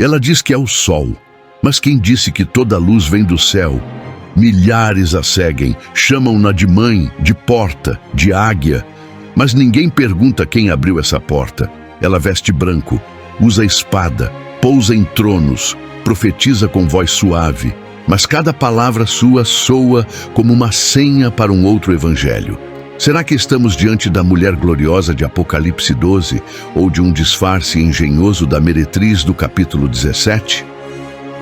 Ela diz que é o sol, mas quem disse que toda a luz vem do céu? Milhares a seguem, chamam-na de mãe, de porta, de águia. Mas ninguém pergunta quem abriu essa porta. Ela veste branco, usa espada, pousa em tronos, profetiza com voz suave. Mas cada palavra sua soa como uma senha para um outro evangelho. Será que estamos diante da mulher gloriosa de Apocalipse 12 ou de um disfarce engenhoso da meretriz do capítulo 17?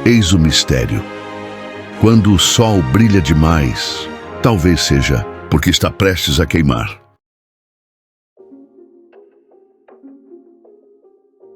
Eis o mistério. Quando o sol brilha demais, talvez seja porque está prestes a queimar.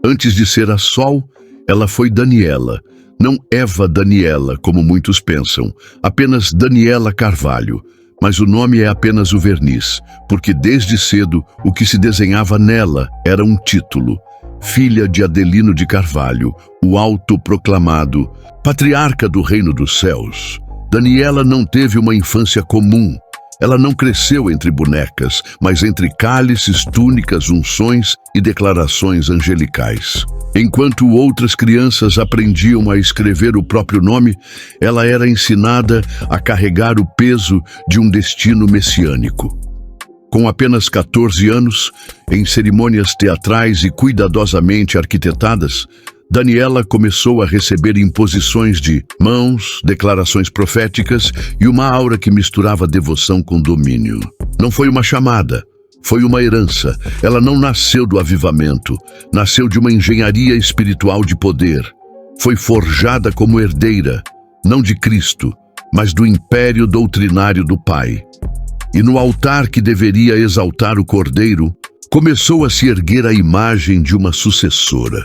Antes de ser a Sol, ela foi Daniela, não Eva Daniela, como muitos pensam, apenas Daniela Carvalho. Mas o nome é apenas o verniz, porque desde cedo o que se desenhava nela era um título. Filha de Adelino de Carvalho, o autoproclamado patriarca do reino dos céus. Daniela não teve uma infância comum. Ela não cresceu entre bonecas, mas entre cálices, túnicas, unções e declarações angelicais. Enquanto outras crianças aprendiam a escrever o próprio nome, ela era ensinada a carregar o peso de um destino messiânico. Com apenas 14 anos, em cerimônias teatrais e cuidadosamente arquitetadas, Daniela começou a receber imposições de mãos, declarações proféticas e uma aura que misturava devoção com domínio. Não foi uma chamada, foi uma herança. Ela não nasceu do avivamento, nasceu de uma engenharia espiritual de poder. Foi forjada como herdeira, não de Cristo, mas do império doutrinário do Pai. E no altar que deveria exaltar o Cordeiro, começou a se erguer a imagem de uma sucessora.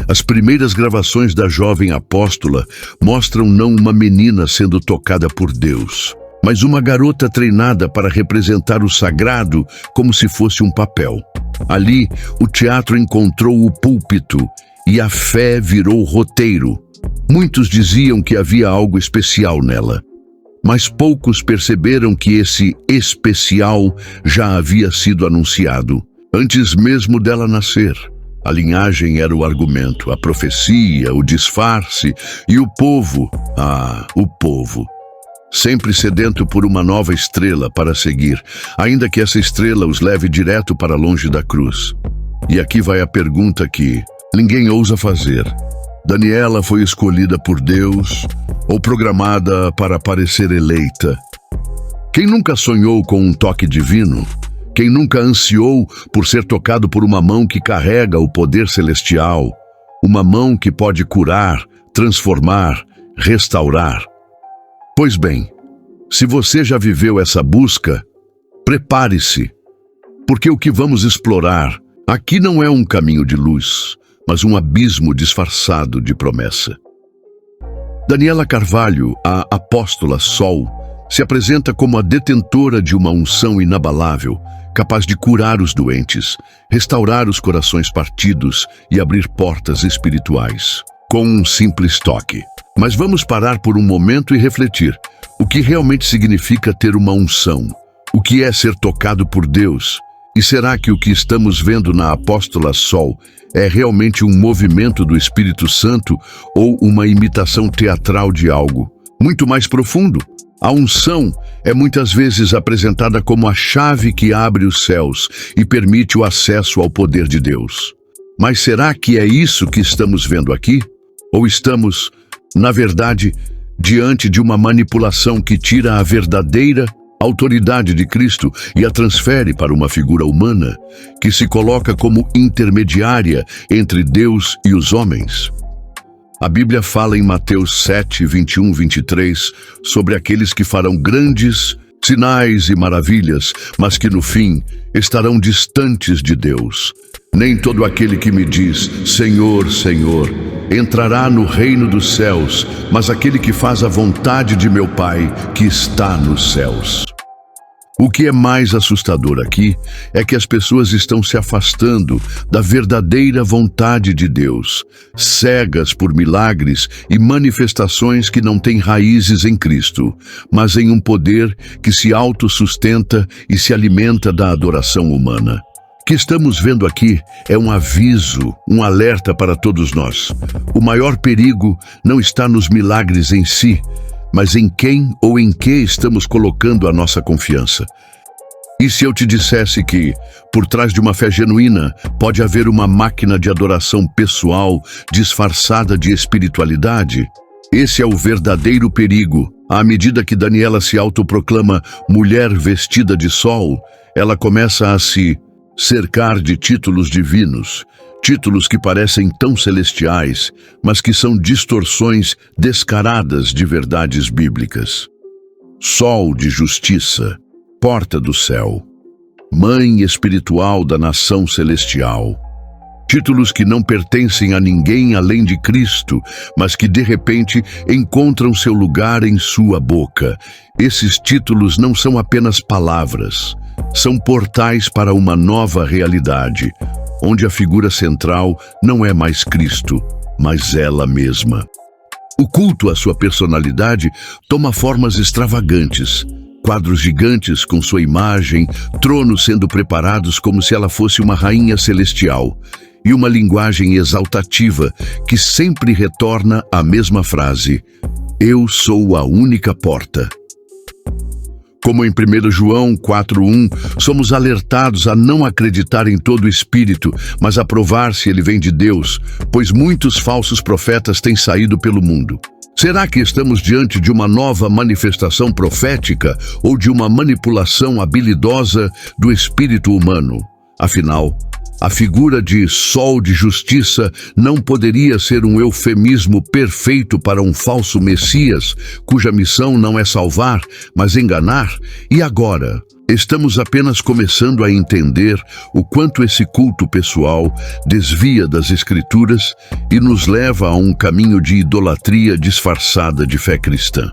As primeiras gravações da jovem apóstola mostram não uma menina sendo tocada por Deus, mas uma garota treinada para representar o sagrado como se fosse um papel. Ali, o teatro encontrou o púlpito e a fé virou roteiro. Muitos diziam que havia algo especial nela, mas poucos perceberam que esse especial já havia sido anunciado. Antes mesmo dela nascer, a linhagem era o argumento, a profecia, o disfarce e o povo, sempre sedento por uma nova estrela para seguir, ainda que essa estrela os leve direto para longe da cruz. E aqui vai a pergunta que ninguém ousa fazer. Daniela foi escolhida por Deus ou programada para parecer eleita? Quem nunca sonhou com um toque divino? Quem nunca ansiou por ser tocado por uma mão que carrega o poder celestial? Uma mão que pode curar, transformar, restaurar? Pois bem, se você já viveu essa busca, prepare-se, porque o que vamos explorar aqui não é um caminho de luz, mas um abismo disfarçado de promessa. Daniela Carvalho, a apóstola Sol, se apresenta como a detentora de uma unção inabalável, capaz de curar os doentes, restaurar os corações partidos e abrir portas espirituais, com um simples toque. Mas vamos parar por um momento e refletir. O que realmente significa ter uma unção? O que é ser tocado por Deus? E será que o que estamos vendo na apóstola Sol é realmente um movimento do Espírito Santo ou uma imitação teatral de algo muito mais profundo? A unção é muitas vezes apresentada como a chave que abre os céus e permite o acesso ao poder de Deus. Mas será que é isso que estamos vendo aqui? Ou estamos, na verdade, diante de uma manipulação que tira a verdadeira autoridade de Cristo e a transfere para uma figura humana que se coloca como intermediária entre Deus e os homens? A Bíblia fala em Mateus 7, 21, 23 sobre aqueles que farão grandes sinais e maravilhas, mas que no fim estarão distantes de Deus. Nem todo aquele que me diz, Senhor, Senhor, entrará no reino dos céus, mas aquele que faz a vontade de meu Pai que está nos céus. O que é mais assustador aqui é que as pessoas estão se afastando da verdadeira vontade de Deus, cegas por milagres e manifestações que não têm raízes em Cristo, mas em um poder que se autossustenta e se alimenta da adoração humana. O que estamos vendo aqui é um aviso, um alerta para todos nós. O maior perigo não está nos milagres em si, mas em quem ou em que estamos colocando a nossa confiança. E se eu te dissesse que, por trás de uma fé genuína, pode haver uma máquina de adoração pessoal disfarçada de espiritualidade? Esse é o verdadeiro perigo. À medida que Daniela se autoproclama mulher vestida de sol, ela começa a se cercar de títulos divinos, títulos que parecem tão celestiais, mas que são distorções descaradas de verdades bíblicas. Sol de justiça, porta do céu, mãe espiritual da nação celestial. Títulos que não pertencem a ninguém além de Cristo, mas que de repente encontram seu lugar em sua boca. Esses títulos não são apenas palavras, são portais para uma nova realidade, onde a figura central não é mais Cristo, mas ela mesma. O culto à sua personalidade toma formas extravagantes. Quadros gigantes com sua imagem, tronos sendo preparados como se ela fosse uma rainha celestial, e uma linguagem exaltativa que sempre retorna à mesma frase: eu sou a única porta. Como em 1 João 4:1, somos alertados a não acreditar em todo o Espírito, mas a provar se ele vem de Deus, pois muitos falsos profetas têm saído pelo mundo. Será que estamos diante de uma nova manifestação profética ou de uma manipulação habilidosa do espírito humano? Afinal, a figura de sol de justiça não poderia ser um eufemismo perfeito para um falso Messias, cuja missão não é salvar, mas enganar? E agora, estamos apenas começando a entender o quanto esse culto pessoal desvia das Escrituras e nos leva a um caminho de idolatria disfarçada de fé cristã.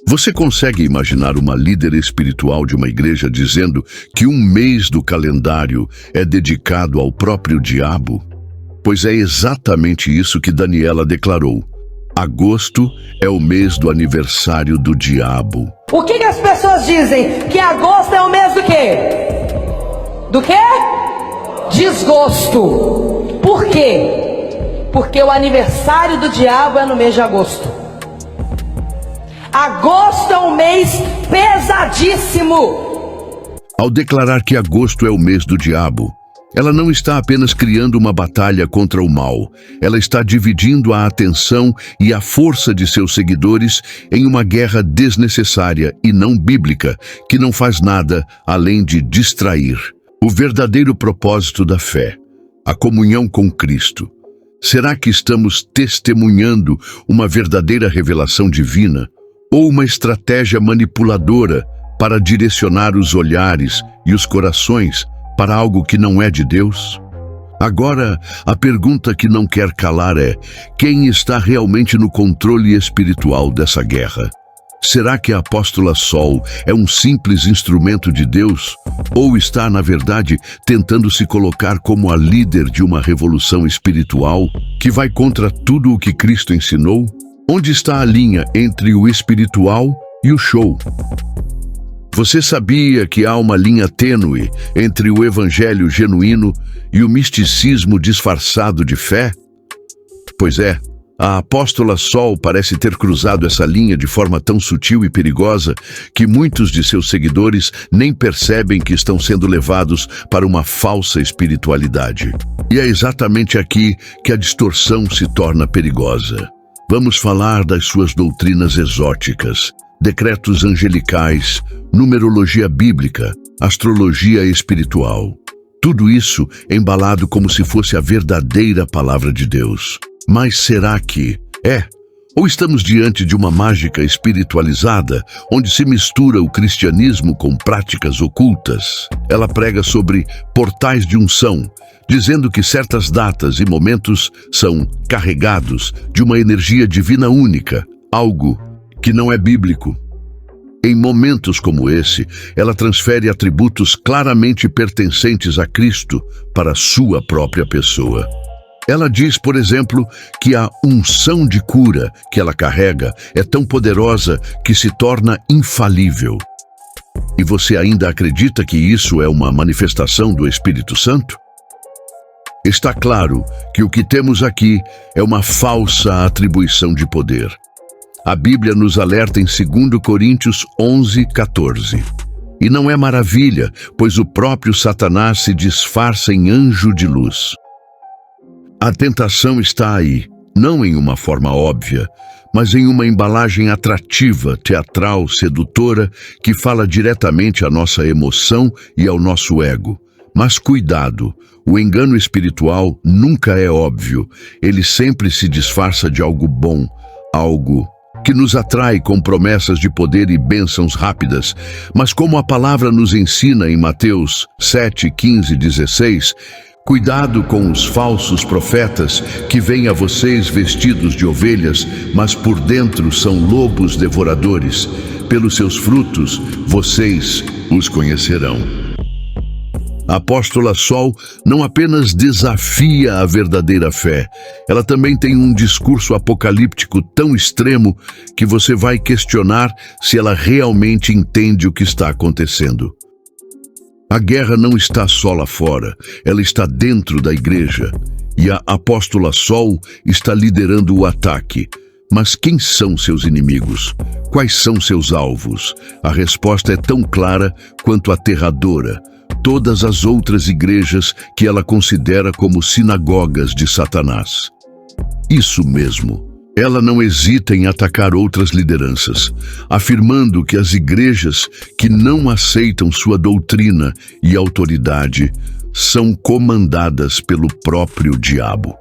Você consegue imaginar uma líder espiritual de uma igreja dizendo que um mês do calendário é dedicado ao próprio diabo? Pois é exatamente isso que Daniela declarou. Agosto é o mês do aniversário do diabo. O que as pessoas dizem? Que agosto é o mês do quê? Do quê? Desgosto. Por quê? Porque o aniversário do diabo é no mês de agosto. Agosto é um mês pesadíssimo. Ao declarar que agosto é o mês do diabo, ela não está apenas criando uma batalha contra o mal, ela está dividindo a atenção e a força de seus seguidores em uma guerra desnecessária e não bíblica, que não faz nada além de distrair. O verdadeiro propósito da fé, a comunhão com Cristo. Será que estamos testemunhando uma verdadeira revelação divina? Ou uma estratégia manipuladora para direcionar os olhares e os corações para algo que não é de Deus? Agora, a pergunta que não quer calar é: quem está realmente no controle espiritual dessa guerra? Será que a apóstola Sol é um simples instrumento de Deus? Ou está, na verdade, tentando se colocar como a líder de uma revolução espiritual que vai contra tudo o que Cristo ensinou? Onde está a linha entre o espiritual e o show? Você sabia que há uma linha tênue entre o evangelho genuíno e o misticismo disfarçado de fé? Pois é, a apóstola Sol parece ter cruzado essa linha de forma tão sutil e perigosa que muitos de seus seguidores nem percebem que estão sendo levados para uma falsa espiritualidade. E é exatamente aqui que a distorção se torna perigosa. Vamos falar das suas doutrinas exóticas, decretos angelicais, numerologia bíblica, astrologia espiritual. Tudo isso embalado como se fosse a verdadeira palavra de Deus. Mas será que é? Ou estamos diante de uma mágica espiritualizada, onde se mistura o cristianismo com práticas ocultas? Ela prega sobre portais de unção, dizendo que certas datas e momentos são carregados de uma energia divina única, algo que não é bíblico. Em momentos como esse, ela transfere atributos claramente pertencentes a Cristo para sua própria pessoa. Ela diz, por exemplo, que a unção de cura que ela carrega é tão poderosa que se torna infalível. E você ainda acredita que isso é uma manifestação do Espírito Santo? Está claro que o que temos aqui é uma falsa atribuição de poder. A Bíblia nos alerta em 2 Coríntios 11:14. E não é maravilha, pois o próprio Satanás se disfarça em anjo de luz. A tentação está aí, não em uma forma óbvia, mas em uma embalagem atrativa, teatral, sedutora, que fala diretamente à nossa emoção e ao nosso ego. Mas cuidado, o engano espiritual nunca é óbvio, ele sempre se disfarça de algo bom, algo que nos atrai com promessas de poder e bênçãos rápidas. Mas como a palavra nos ensina em Mateus 7:15-16, cuidado com os falsos profetas que vêm a vocês vestidos de ovelhas, mas por dentro são lobos devoradores. Pelos seus frutos vocês os conhecerão. A apóstola Sol não apenas desafia a verdadeira fé, ela também tem um discurso apocalíptico tão extremo que você vai questionar se ela realmente entende o que está acontecendo. A guerra não está só lá fora, ela está dentro da igreja, e a apóstola Sol está liderando o ataque. Mas quem são seus inimigos? Quais são seus alvos? A resposta é tão clara quanto aterradora. Todas as outras igrejas que ela considera como sinagogas de Satanás. Isso mesmo. Ela não hesita em atacar outras lideranças, afirmando que as igrejas que não aceitam sua doutrina e autoridade são comandadas pelo próprio diabo.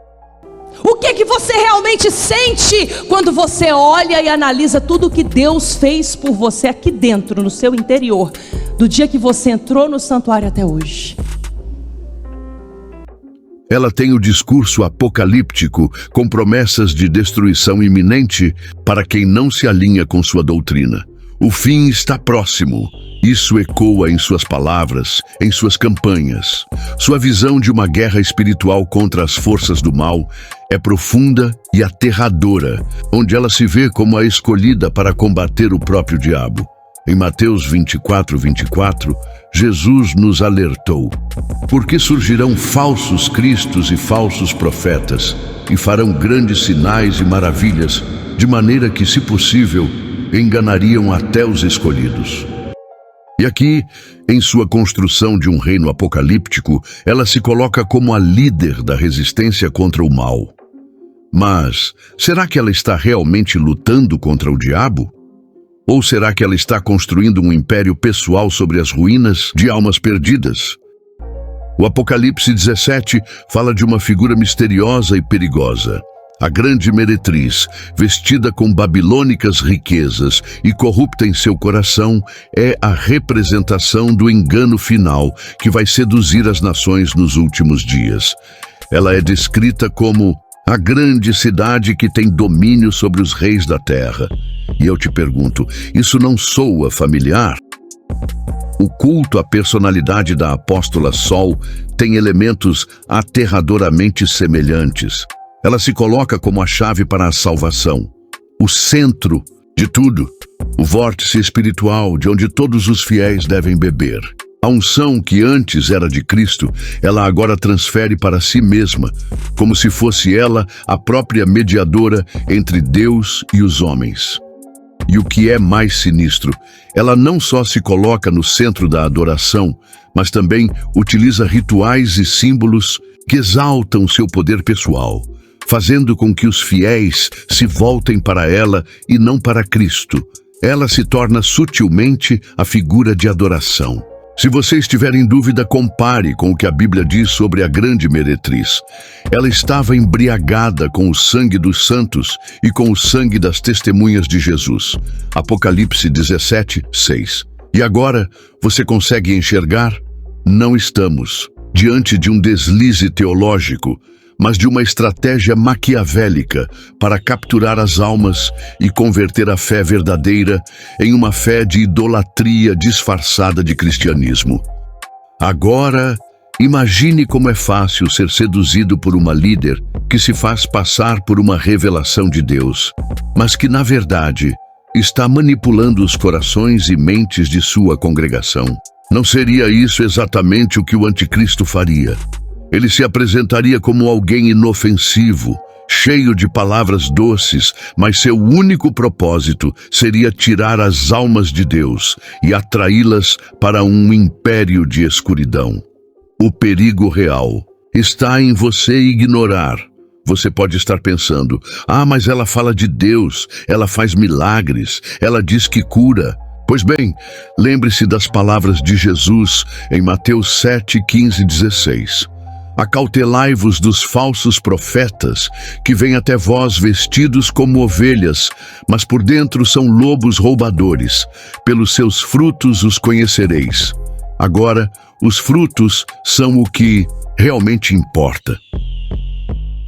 O que você realmente sente quando você olha e analisa tudo o que Deus fez por você aqui dentro, no seu interior, do dia que você entrou no santuário até hoje? Ela tem o discurso apocalíptico com promessas de destruição iminente para quem não se alinha com sua doutrina. O fim está próximo. Isso ecoa em suas palavras, em suas campanhas. Sua visão de uma guerra espiritual contra as forças do mal é profunda e aterradora, onde ela se vê como a escolhida para combater o próprio diabo. Em Mateus 24:24, Jesus nos alertou: porque surgirão falsos cristos e falsos profetas, e farão grandes sinais e maravilhas, de maneira que, se possível, enganariam até os escolhidos. E aqui, em sua construção de um reino apocalíptico, ela se coloca como a líder da resistência contra o mal. Mas, será que ela está realmente lutando contra o diabo? Ou será que ela está construindo um império pessoal sobre as ruínas de almas perdidas? O Apocalipse 17 fala de uma figura misteriosa e perigosa. A grande meretriz, vestida com babilônicas riquezas e corrupta em seu coração, é a representação do engano final que vai seduzir as nações nos últimos dias. Ela é descrita como a grande cidade que tem domínio sobre os reis da terra. E eu te pergunto, isso não soa familiar? O culto à personalidade da apóstola Sol tem elementos aterradoramente semelhantes. Ela se coloca como a chave para a salvação, o centro de tudo, o vórtice espiritual de onde todos os fiéis devem beber. A unção que antes era de Cristo, ela agora transfere para si mesma, como se fosse ela a própria mediadora entre Deus e os homens. E o que é mais sinistro, ela não só se coloca no centro da adoração, mas também utiliza rituais e símbolos que exaltam seu poder pessoal, fazendo com que os fiéis se voltem para ela e não para Cristo. Ela se torna sutilmente a figura de adoração. Se você estiver em dúvida, compare com o que a Bíblia diz sobre a grande meretriz. Ela estava embriagada com o sangue dos santos e com o sangue das testemunhas de Jesus. Apocalipse 17:6. E agora, você consegue enxergar? Não estamos diante de um deslize teológico, mas de uma estratégia maquiavélica para capturar as almas e converter a fé verdadeira em uma fé de idolatria disfarçada de cristianismo. Agora, imagine como é fácil ser seduzido por uma líder que se faz passar por uma revelação de Deus, mas que, na verdade, está manipulando os corações e mentes de sua congregação. Não seria isso exatamente o que o anticristo faria? Ele se apresentaria como alguém inofensivo, cheio de palavras doces, mas seu único propósito seria tirar as almas de Deus e atraí-las para um império de escuridão. O perigo real está em você ignorar. Você pode estar pensando, mas ela fala de Deus, ela faz milagres, ela diz que cura. Pois bem, lembre-se das palavras de Jesus em Mateus 7, 15 e 16. Acautelai-vos dos falsos profetas, que vêm até vós vestidos como ovelhas, mas por dentro são lobos roubadores. Pelos seus frutos os conhecereis. Agora, os frutos são o que realmente importa.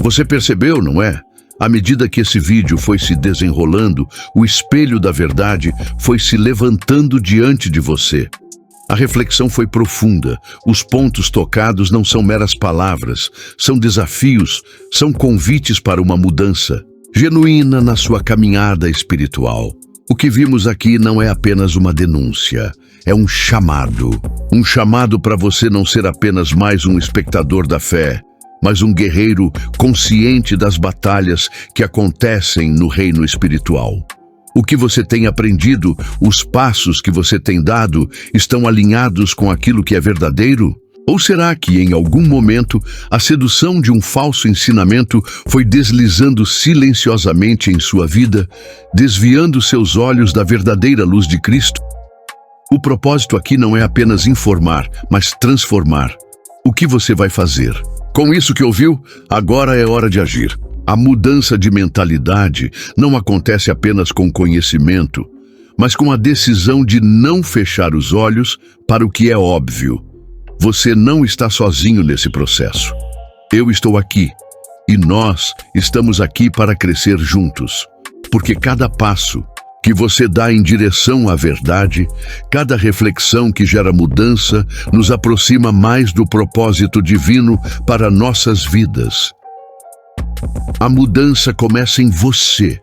Você percebeu, não é? À medida que esse vídeo foi se desenrolando, o espelho da verdade foi se levantando diante de você. A reflexão foi profunda. Os pontos tocados não são meras palavras, são desafios, são convites para uma mudança genuína na sua caminhada espiritual. O que vimos aqui não é apenas uma denúncia, é um chamado para você não ser apenas mais um espectador da fé, mas um guerreiro consciente das batalhas que acontecem no reino espiritual. O que você tem aprendido, os passos que você tem dado, estão alinhados com aquilo que é verdadeiro? Ou será que, em algum momento, a sedução de um falso ensinamento foi deslizando silenciosamente em sua vida, desviando seus olhos da verdadeira luz de Cristo? O propósito aqui não é apenas informar, mas transformar. O que você vai fazer? Com isso que ouviu, agora é hora de agir. A mudança de mentalidade não acontece apenas com conhecimento, mas com a decisão de não fechar os olhos para o que é óbvio. Você não está sozinho nesse processo. Eu estou aqui, e nós estamos aqui para crescer juntos. Porque cada passo que você dá em direção à verdade, cada reflexão que gera mudança, nos aproxima mais do propósito divino para nossas vidas. A mudança começa em você,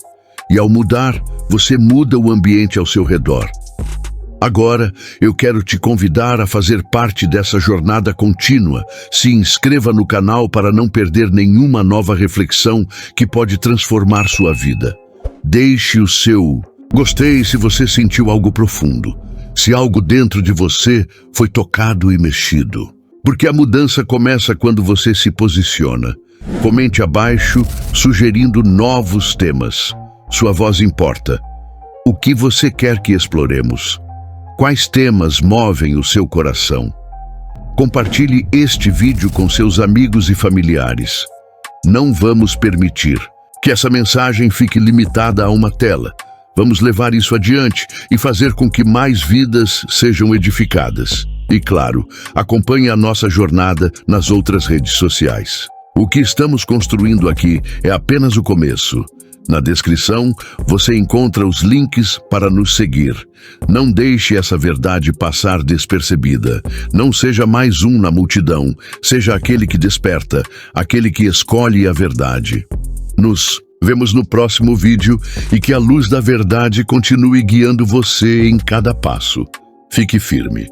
e ao mudar, você muda o ambiente ao seu redor. Agora, eu quero te convidar a fazer parte dessa jornada contínua. Se inscreva no canal para não perder nenhuma nova reflexão que pode transformar sua vida. Deixe o seu gostei se você sentiu algo profundo, se algo dentro de você foi tocado e mexido. Porque a mudança começa quando você se posiciona. Comente abaixo, sugerindo novos temas. Sua voz importa. O que você quer que exploremos? Quais temas movem o seu coração? Compartilhe este vídeo com seus amigos e familiares. Não vamos permitir que essa mensagem fique limitada a uma tela. Vamos levar isso adiante e fazer com que mais vidas sejam edificadas. E claro, acompanhe a nossa jornada nas outras redes sociais. O que estamos construindo aqui é apenas o começo. Na descrição, você encontra os links para nos seguir. Não deixe essa verdade passar despercebida. Não seja mais um na multidão. Seja aquele que desperta, aquele que escolhe a verdade. Nos vemos no próximo vídeo e que a luz da verdade continue guiando você em cada passo. Fique firme.